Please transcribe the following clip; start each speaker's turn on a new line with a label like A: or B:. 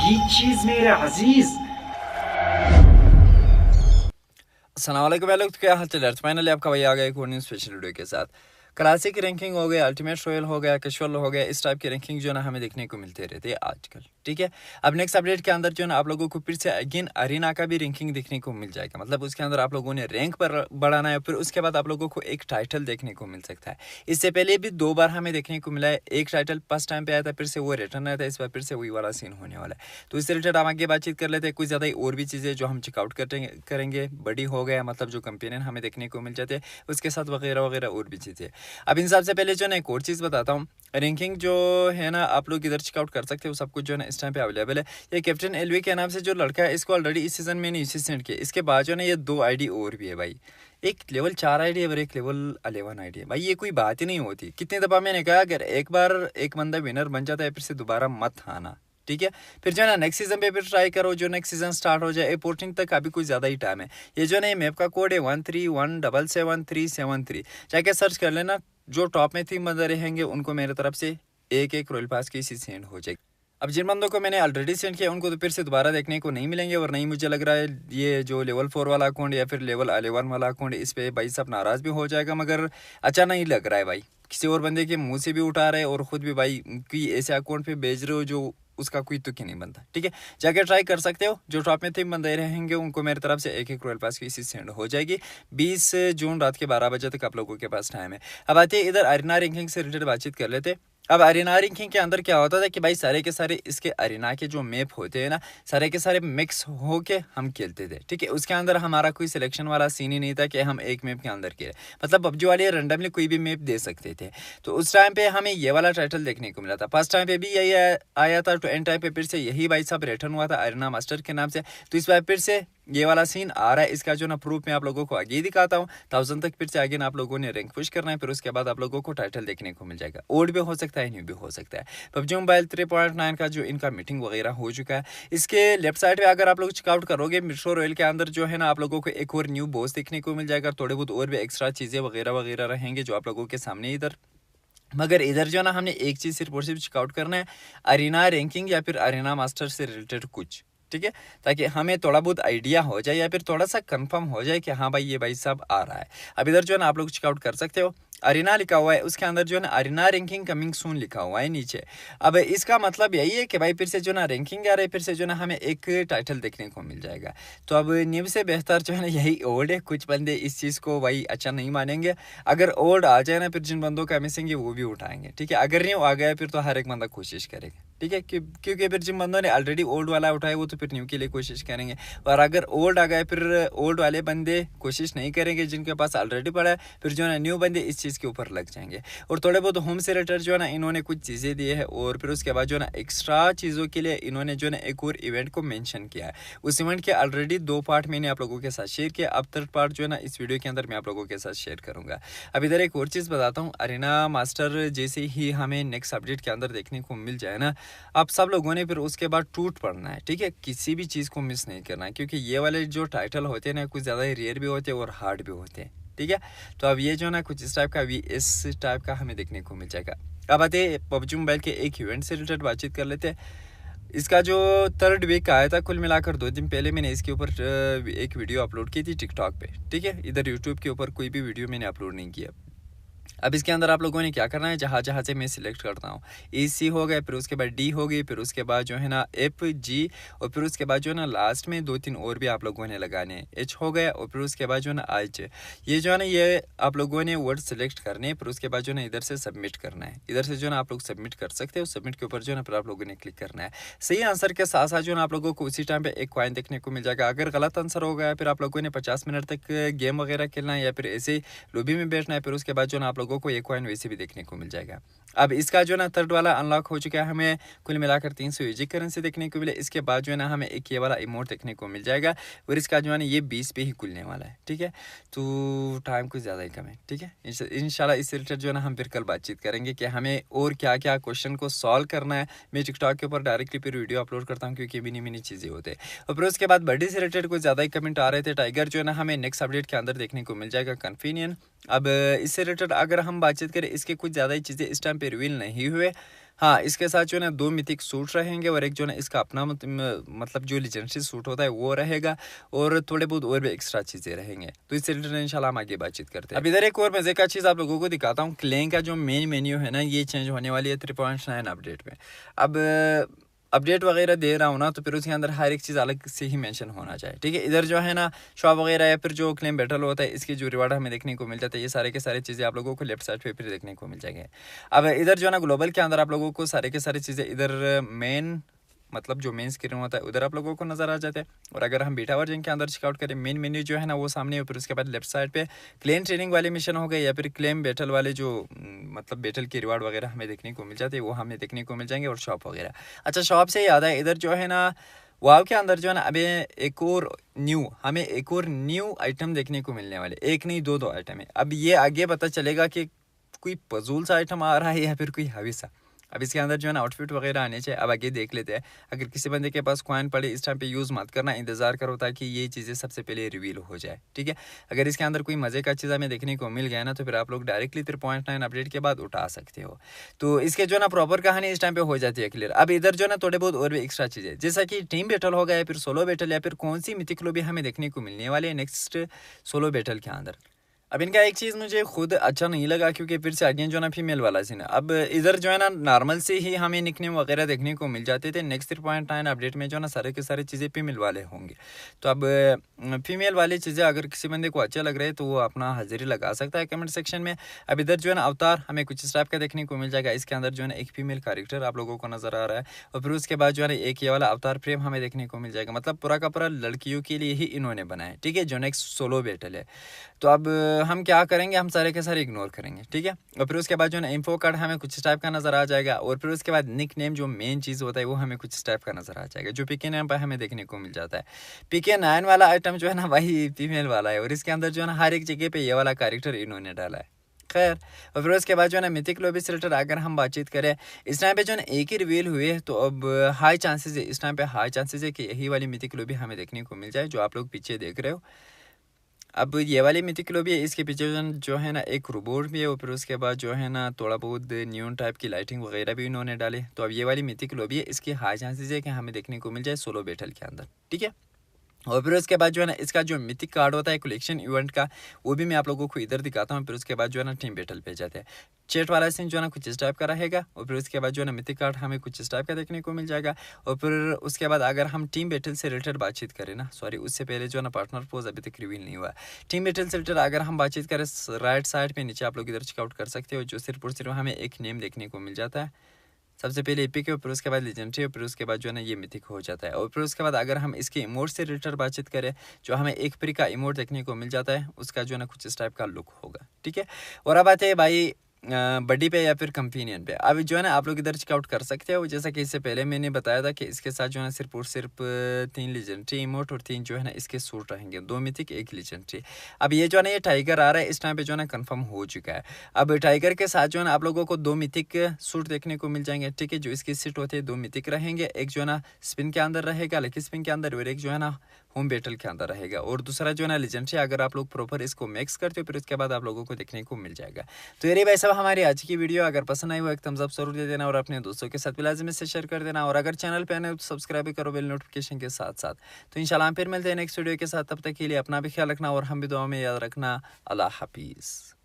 A: यही चीज मेरे अजीज।
B: अस्सलाम वालेकुम लोग, तो क्या हाल चाल है। फाइनली आपका भाई आ गया एक और न्यू स्पेशल वीडियो के साथ। क्लासिक रैंकिंग हो गया, अल्टीमेट रॉयल हो गया, कैजुअल हो गया, इस टाइप की रैंकिंग जो ना हमें देखने को मिलते रहते हैं आजकल। ठीक है, अब नेक्स्ट अपडेट के अंदर जो ना आप लोगों को फिर से अगेन अरीना का भी रैंकिंग देखने को मिल जाएगा। मतलब उसके अंदर आप लोगों ने रैंक पर बढ़ाना है, फिर उसके बाद आप लोगों को एक टाइटल देखने को मिल सकता है। इससे पहले भी 2 बार हमें देखने को मिला है। एक टाइटल फर्स्ट टाइम पे आया था, फिर से वो रिटर्न आया था, इस बार फिर से वही वाला सीन होने वाला है। तो इससे रिलेटेड हम आगे बातचीत कर लेते हैं। कुछ ज़्यादा और भी चीज़ें जो हम चेकआउट करेंगे। बड़ी हो गया मतलब जो कंपेनियन हमें देखने को मिल जाते हैं, उसके साथ वगैरह वगैरह और भी चीज़ें। अब इन सबसे पहले जो ना एक और चीज़ बताता हूँ। रैंकिंग जो है ना आप लोग इधर चेकआउट कर सकते हो, सब कुछ जो है ना इस टाइम पे अवेलेबल है। ये कैप्टन एलवी के नाम से जो लड़का है, इसको ऑलरेडी इस सीजन में नहीं सेंड किया। इसके बाद जो ना ये 2 आईडी और भी है भाई। एक लेवल 4 आईडी है और एक लेवल 11 आईडी है भाई। ये कोई बात ही नहीं होती। कितनी दफ़ा मैंने कहा, अगर एक बार एक बंदा विनर बन जाता है फिर से दोबारा मत आना। ठीक है, फिर जो है ना नेक्स्ट सीजन पे फिर ट्राई करो, जो नेक्स्ट सीजन स्टार्ट हो जाए। 14 तक अभी कुछ ज़्यादा ही टाइम है। ये जो है ना ये मैप का कोड है 13177373। जाके सर्च कर लेना। जो टॉप में 3 बंदे रहेंगे उनको मेरे तरफ से एक रॉयल पास की सी सेंड हो जाएगी। अब जिन बंदों को मैंने ऑलरेडी सेंड किया उनको तो फिर से दोबारा देखने को नहीं मिलेंगे। और नहीं, मुझे लग रहा है ये जो लेवल 4 वाला अकाउंट या फिर लेवल 11 वाला अकाउंट, इस पे भाई सब नाराज़ भी हो जाएगा। मगर अच्छा नहीं लग रहा है भाई, किसी और बंदे के मुंह से भी उठा रहे और ख़ुद भी भाई कि ऐसे अकाउंट पे भेज रहे हो जो उसका कोई तुक ही नहीं बनता। ठीक है, जाके ट्राई कर सकते हो। जो टॉप में 3 बंदे रहेंगे उनको मेरी तरफ से एक रॉयल पास की इसी सेंड हो जाएगी। 20 जून रात के 12 बजे तक आप लोगों के पास टाइम है। अब आते हैं इधर अरीना रैंकिंग से रिलेटेड बातचीत कर लेते। अब अरीना रैंकिंग के अंदर क्या होता था कि भाई सारे के सारे इसके अरीना के जो मैप होते हैं ना, सारे के सारे मिक्स हो के हम खेलते थे। ठीक है, उसके अंदर हमारा कोई सिलेक्शन वाला सीन ही नहीं था कि हम एक मैप के अंदर खेले। मतलब पबजी वाले रैंडमली कोई भी मैप दे सकते थे। तो उस टाइम पे हमें ये वाला टाइटल देखने को मिला था। फर्स्ट टाइम पे भी यही आया था, तो एंड टाइम पे फिर से यही भाई साहब रिटर्न हुआ था अरीना मास्टर के नाम से। तो इस बार फिर से ये वाला सीन आ रहा है। इसका जो ना प्रूफ मैं आप लोगों को आगे दिखाता हूँ। 1000 तक फिर से आगे ना आप लोगों ने रैंक पुश करना है, फिर उसके बाद आप लोगों को टाइटल देखने को मिल जाएगा। ओल्ड भी हो सकता है, न्यू भी हो सकता है। पबजी मोबाइल 3.9 का जो इनका मीटिंग वगैरह हो चुका है। इसके लेफ्ट साइड पे अगर आप लोग चेकआउट करोगे, मेट्रो रॉयल के अंदर जो है ना आप लोगों को एक और न्यू बॉस देखने को मिल जाएगा। थोड़े बहुत और भी एक्स्ट्रा चीज़ें वगैरह वगैरह रहेंगे जो आप लोगों के सामने इधर। मगर इधर जो ना हमने एक चीज़ सिर्फ और सिर्फ चेकआउट करना है, अरीना रैंकिंग या फिर अरीना मास्टर से रिलेटेड कुछ। ठीक है, ताकि हमें थोड़ा बहुत आइडिया हो जाए या फिर थोड़ा सा कंफर्म हो जाए कि हाँ भाई ये भाई साहब आ रहा है। अब इधर जो है ना आप लोग चेकआउट कर सकते हो, अरीना लिखा हुआ है, उसके अंदर जो है ना अरीना रैंकिंग कमिंग सून लिखा हुआ है नीचे। अब इसका मतलब यही है कि भाई फिर से जो ना रैंकिंग आ रही है, फिर से जो ना हमें एक टाइटल देखने को मिल जाएगा। तो अब न्यू से बेहतर जो है ना यही ओल्ड है। कुछ बंदे इस चीज़ को भाई अच्छा नहीं मानेंगे। अगर ओल्ड आ जाए ना, फिर जिन बंदों का मिसिंग है वो भी उठाएंगे। ठीक है, अगर न्यू आ गया फिर तो हर एक बंदा कोशिश करेगा। ठीक है, क्योंकि फिर जिन बंदों ने ऑलरेडी ओल्ड वाला उठाया वो तो फिर न्यू के लिए कोशिश करेंगे। और अगर ओल्ड आ गए फिर ओल्ड वाले बंदे कोशिश नहीं करेंगे जिनके पास ऑलरेडी पड़ा है, फिर जो है ना न्यू बंदे इस चीज़ के ऊपर लग जाएंगे। और थोड़े बहुत होम से रिलेटेड जो है ना इन्होंने कुछ चीज़ें दी है, और फिर उसके बाद जो है ना एक्स्ट्रा चीज़ों के लिए इन्होंने जो है ना एक और इवेंट को मेंशन किया है। उस इवेंट के ऑलरेडी 2 पार्ट मैंने आप लोगों के साथ शेयर किया। अब 3rd पार्ट जो है ना इस वीडियो के अंदर मैं आप लोगों के साथ शेयर करूंगा। अब इधर एक और चीज़ बताता हूँ। अरीना मास्टर जैसे ही हमें नेक्स्ट अपडेट के अंदर देखने को मिल जाए ना, आप सब लोगों ने फिर उसके बाद टूट पड़ना है। ठीक है, किसी भी चीज़ को मिस नहीं करना है, क्योंकि ये वाले जो टाइटल होते हैं ना कुछ ज़्यादा ही रेयर भी होते हैं और हार्ड भी होते हैं। ठीक है, तो अब ये जो ना कुछ इस टाइप का इस टाइप का हमें देखने को मिल जाएगा। अब आते पबजी मोबाइल के एक इवेंट से रिलेटेड बातचीत कर लेते हैं। इसका जो 3rd वीक आया था, कुल मिलाकर 2 दिन पहले मैंने इसके ऊपर एक वीडियो अपलोड की थी टिकटॉक पे। ठीक है, इधर यूट्यूब के ऊपर कोई भी वीडियो मैंने अपलोड नहीं किया। अब इसके अंदर आप लोगों ने क्या करना है, जहाँ जहाँ से मैं सिलेक्ट करता हूँ, EC हो गए, फिर उसके बाद D हो गई, फिर उसके बाद जो है ना FG, और फिर उसके बाद जो है ना लास्ट में 2-3 और भी आप लोगों ने लगाने हैं, H हो गया, और फिर उसके बाद जो है ना H। ये जो है ना ये आप लोगों ने वर्ड सिलेक्ट करने हैं, फिर उसके बाद जो है ना इधर से सबमिट करना है। इधर से जो है ना आप लोग सबमिट कर सकते हो। सबमिट के ऊपर जो है ना फिर आप लोगों ने क्लिक करना है। सही आंसर के साथ साथ जो है ना आप लोगों को उसी टाइम पे एक कॉइन देखने को मिल जाएगा। अगर गलत आंसर हो गया फिर आप लोगों ने 50 मिनट तक गेम वगैरह खेलना है या फिर ऐसे ही लॉबी में बैठना है। फिर उसके बाद जो है ना आप लोगों को एक कॉइन वैसे भी देखने को मिल जाएगा। अब इसका जो ना 3rd वाला अनलॉक हो चुका है। हमें कुल मिलाकर 300 यूजी करेंसी देखने को मिले। इसके बाद जो है ना हमें एक ये वाला इमोट देखने को मिल जाएगा, और इसका जो है ना ये 20 पे ही खुलने वाला है। ठीक है, तो टाइम कुछ ज़्यादा ही कम है। ठीक है, इंशाल्लाह इस रिलेटेड जो है ना हम फिर कल बातचीत करेंगे कि हमें और क्या क्या क्वेश्चन को सॉल्व करना है। मैं टिकटॉक के ऊपर डायरेक्टली फिर वीडियो अपलोड करता हूँ, क्योंकि मिनी मिनी चीज़ें होते हैं। और फिर उसके बाद बर्डी से रिलेटेड कुछ ज़्यादा ही कमेंट आ रहे थे। टाइगर जो है ना हमें नेक्स्ट अपडेट के अंदर देखने को मिल जाएगा कन्फीनियन। अब इससे रिलेटेड अगर हम बातचीत करें, इसके कुछ ज़्यादा ही चीज़ें इस टाइम पे रिवील नहीं हुए। हाँ, इसके साथ जो है ना 2 मिथिक सूट रहेंगे और एक जो है ना इसका अपना मतलब जो लेजेंडरी सूट होता है वो रहेगा और थोड़े बहुत और भी एक्स्ट्रा चीज़ें रहेंगे। तो इससे रिलेटेड इंशाल्लाह हम आगे बातचीत करते हैं। अब इधर एक और मज़े का चीज़ आप लोगों को दिखाता हूँ। क्लेन का जो मेन मेन्यू है ना ये चेंज होने वाली है 3.9 अपडेट में। अब अपडेट वगैरह दे रहा हूँ ना, तो फिर उसके अंदर हर एक चीज़ अलग से ही मेंशन होना चाहिए, ठीक है। इधर जो है ना शॉप वगैरह या फिर जो क्लेम बैटल होता है इसकी जो रिवार्ड हमें देखने को मिल जाता है, ये सारे के सारे चीज़ें आप लोगों को लेफ्ट साइड पे फिर देखने को मिल जाएंगे। अब इधर जो है ना ग्लोबल के अंदर आप लोगों को सारे के सारे चीज़ें इधर मेन मतलब जो मेन स्क्रीन होता है उधर आप लोगों को नज़र आ जाते हैं। और अगर हम बीटा वर्जन के अंदर चेकआउट करें मेन मेन्यू जो है ना वो सामने है, फिर उसके बाद लेफ्ट साइड पे क्लेम ट्रेनिंग वाले मिशन हो गए या फिर क्लेम बैटल वाले जो मतलब बैटल की रिवार्ड वगैरह हमें देखने को मिल जाती है वो हमें देखने को मिल जाएंगे, और शॉप वगैरह। अच्छा, शॉप से याद है इधर जो है ना वाव के अंदर जो है ना अभी हमें एक और न्यू आइटम देखने को मिलने वाले, एक नहीं दो आइटम है। अब ये आगे पता चलेगा कि कोई फजूल सा आइटम आ रहा है या फिर कोई हवी सा। अब इसके अंदर जो है ना आउटफिट वगैरह आने चाहिए। अब आगे देख लेते हैं। अगर किसी बंदे के पास कॉइन पड़े इस टाइम पे यूज़ मत करना, इंतज़ार करो ताकि ये चीज़ें सबसे पहले रिवील हो जाए, ठीक है। अगर इसके अंदर कोई मज़े का चीज़ हमें देखने को मिल गया ना तो फिर आप लोग डायरेक्टली 3.9 अपडेट के बाद उठा सकते हो। तो इसके जो ना प्रॉपर कहानी इस टाइम पे हो जाती है क्लियर। अब इधर जो ना थोड़े बहुत और भी एक्स्ट्रा चीज़ें जैसा कि टीम बैटल हो गया या फिर सोलो बैटल या फिर कौन सी मिथिक लॉबी हमें देखने को मिलने वाले है नेक्स्ट सोलो बैटल के अंदर। अब इनका एक चीज़ मुझे खुद अच्छा नहीं लगा क्योंकि फिर से अगेन जो ना फीमेल वाला सीन है। अब इधर जो है ना नॉर्मल से ही हमें निकनेम वगैरह देखने को मिल जाते थे। नेक्स्ट 3.9 अपडेट में जो ना सारे के सारे चीज़ें फीमेल वाले होंगे। तो अब फीमेल वाली चीज़ें अगर किसी बंदे को अच्छा लग रहा है तो वो अपना हाजिरी लगा सकता है कमेंट सेक्शन में। अब इधर जो है ना अवतार हमें कुछ इस टाइप का देखने को मिल जाएगा। इसके अंदर जो है ना एक फीमेल कैरेक्टर आप लोगों को नज़र आ रहा है और फिर उसके बाद जो है ना एक ये वाला अवतार फ्रेम हमें देखने को मिल जाएगा। मतलब पूरा का पूरा लड़कियों के लिए ही इन्होंने बनाया है, ठीक है, जो नेक्स्ट सोलो बैटल है। तो अब हम क्या करेंगे, हम सारे के सारे इग्नोर करेंगे, ठीक है। और फिर उसके बाद जो है ना इन्फो कार्ड हमें कुछ टाइप का नज़र आ जाएगा और फिर उसके बाद निक नेम जो मेन चीज़ होता है वो हमें कुछ टाइप का नज़र आ जाएगा जो पीके नाम पर हमें देखने को मिल जाता है। PK9 वाला आइटम जो है ना वही फीमेल वाला है और इसके अंदर जो है ना हर एक जगह पे ये वाला कैरेक्टर इन्होंने डाला है। खैर, और फिर उसके बाद जो है ना मिथिक लॉबी से रिलेटेड अगर हम बातचीत करें इस टाइम पे जो है ना एक ही रिवील हुए है, तो अब हाई चांसेस है, इस टाइम पे हाई चांसेस है कि यही वाली मिथिक लॉबी हमें देखने को मिल जाए जो आप लोग पीछे देख रहे हो। अब ये वाली मिथिक लॉबी है, इसके पीछे जो है ना एक रोबोट भी है और फिर उसके बाद जो है ना थोड़ा बहुत न्यून टाइप की लाइटिंग वगैरह भी इन्होंने डाले। तो अब ये वाली मिथिक लॉबी है, इसकी हाई चांसेस है कि हमें देखने को मिल जाए सोलो बैटल के अंदर, ठीक है। और फिर उसके बाद जो है ना इसका जो मिथिक कार्ड होता है कलेक्शन इवेंट का वो भी मैं आप लोगों को इधर दिखाता हूँ। फिर उसके बाद जो है ना टीम बैटल पे जाते हैं। चैट वाला सीन जो है ना कुछ इस टाइप का रहेगा और फिर उसके बाद जो है ना मिथिक कार्ड हमें कुछ इस टाइप का देखने को मिल जाएगा। और फिर उसके बाद अगर हम टीम बैटल से रिलेटेड बातचीत करें ना, सॉरी उससे पहले जो है ना पार्टनर पोज अभी तक रिवील नहीं हुआ। टीम बैटल से रिलेटेड अगर हम बातचीत करें राइट साइड पे नीचे आप लोग इधर चेकआउट कर सकते हो जो सिर्फ और सिर्फ हमें एक नेम देखने को मिल जाता है। सबसे पहले एपिक है फिर उसके बाद लेजेंडरी और फिर उसके बाद जो है ना ये मिथिक हो जाता है। और फिर उसके बाद अगर हम इसके इमोट से रिलेटेड बातचीत करें जो हमें एक फ्री का इमोट देखने को मिल जाता है, उसका जो है ना कुछ इस टाइप का लुक होगा, ठीक है। और अब आते हैं भाई बडी पे या फिर कंपेनियन पे। अब जो है ना आप लोग इधर चेकआउट कर सकते हो जैसा कि इससे पहले मैंने बताया था कि इसके साथ जो है ना सिर्फ और सिर्फ 3 लेजेंडरी इमोट और 3 जो है ना इसके सूट रहेंगे, 2 मिथिक 1 लेजेंडरी। अब ये जो है ना ये टाइगर आ रहा है इस टाइम पे जो है ना कंफर्म हो चुका है। अब टाइगर के साथ जो है ना आप लोगों को 2 मिथिक सूट देखने को मिल जाएंगे, ठीक है। जो इसकी सीट होते हैं 2 मिथिक रहेंगे, एक जो है ना स्पिन के अंदर रहेगा लकी स्पिन के अंदर और एक जो है ना होम बैटल के अंदर रहेगा और दूसरा जो है ना लेजेंडरी। अगर आप लोग प्रॉपर इसको मिक्स करते हो फिर उसके बाद आप लोगों को देखने को मिल जाएगा। तो ये भाई साहब हमारी आज की वीडियो, अगर पसंद आई हो एक थम्स अप जरूर दे देना और अपने दोस्तों के साथ भी लाजमी से शेयर कर देना और अगर चैनल पे आने तो सब्सक्राइब भी करो बेल नोटिफिकेशन के साथ साथ। तो इंशाल्लाह हम फिर मिलते हैं नेक्स्ट वीडियो के साथ, तब तक के लिए अपना भी ख्याल रखना और हम भी दुआ में याद रखना। अल्लाह हाफिज़।